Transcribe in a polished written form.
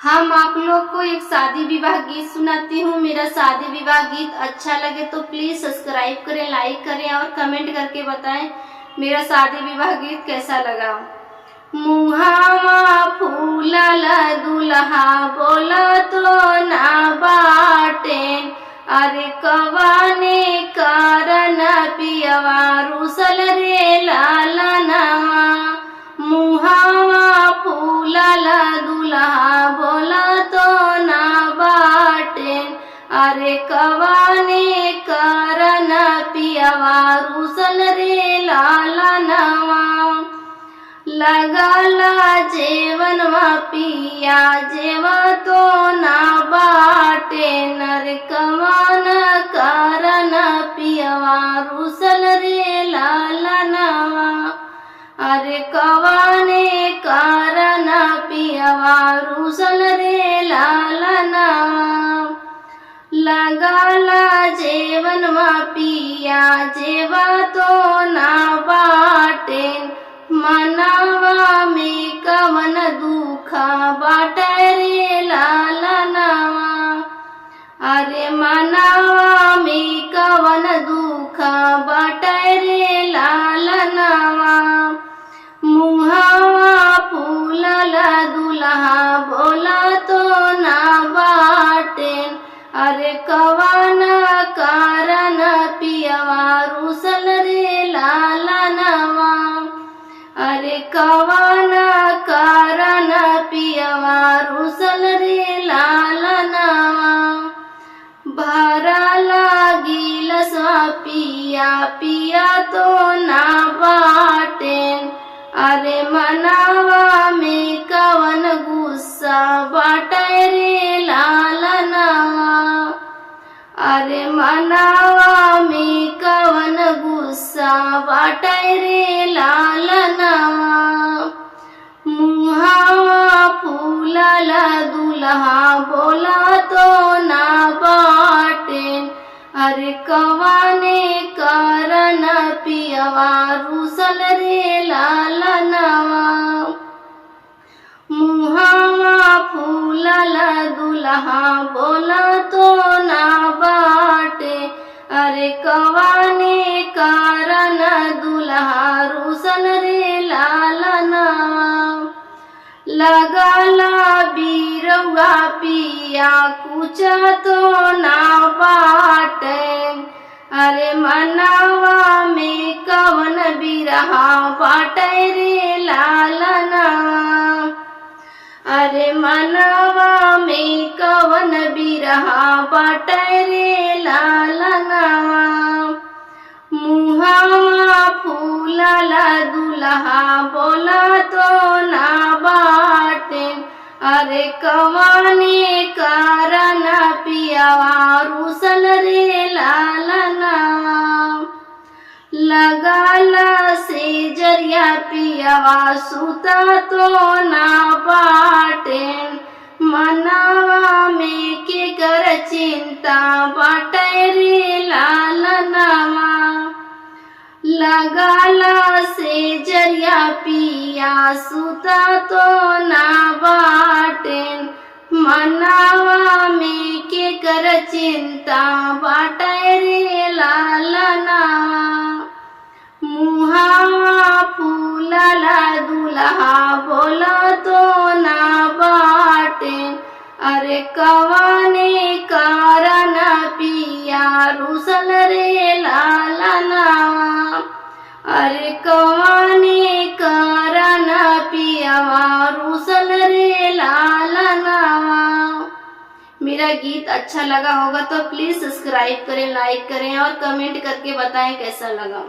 हम आप लोग को एक शादी विवाह गीत सुनाती हूँ। मेरा शादी विवाह गीत अच्छा लगे तो प्लीज सब्सक्राइब करें, लाइक करें और कमेंट करके बताएं मेरा शादी विवाह गीत कैसा लगा। मुहावा फूलल दुल्हा बोला तो ना बाटे, अरे कवाने कारण पियवा रुसल रे लालनवा। मुहावा फूलल दुल्हा बोला तो ना बाटे, अरे कवाने कारण पियवा रुसल रे लालनवा। लगाला जेवनवा पिया जेवा तो ना बाटे, नरकवान कारण पियवा रुसल रे लालनवा। अरे कवाने कारण पियवा रुसल रे लालनवा। लगाला जेवनवा पिया जेवा तो ना बाटे, मनावा में कवन दुखा बाटे रे लालनवा। अरे मनावा में कवन दुखा बाटे रे लालनवा। मुहावा फूलल दुल्हा बोला तो ना बाटे, अरे कवन कारण पियवा रुसल रे लालनवा। अरे कवन कारण पियवा रुसल रे लालनवा। भरा लागिल पिया पिया तो ना बाटे, अरे मनावा में कवन गुस्सा बाटे रे लालनवा। अरे मनावा में कवन गुस्सा बाटे रे लालनवा। मुहावा फूलल दुल्हा बोला तो ना बाटे, अरे कवाने कारण पियवा रुसल रे लालनवा। मुहावा फूलल दुल्हा बोला तो ना बाटे, अरे कवाने कारण दुल्हा रुसल रे लालनवा। लगाला बीरवा पिया कुचा तो ना बाटे, अरे मनावा में कवन बिरहा बाटे रे लालनवा। अरे मनावा में कवन बिरहा बाटे रे लालनवा। मुहावा फूलल दुल्हा बोला तो ना बाटे, अरे कवाने कारण पियवा रुसल रे लालनवा। लगाला से जरिया पियवा सुता तो ना बाटे, मनावा में के कर चिंता बाटे रे लालनवा। लगाला से जरिया पिया सुता तो ना बाटे, मनावा में के कर चिंता बाटे रे लालनवा। मुहावा फूलल दुल्हा बोला तो ना बाटे, अरे कवाने कारण पिया रुसल रे लालनवा। अरे कवाने कारण पियवा रुसल रे लालनवा। मेरा गीत अच्छा लगा होगा तो प्लीज सब्सक्राइब करें, लाइक करें और कमेंट करके बताएं कैसा लगा।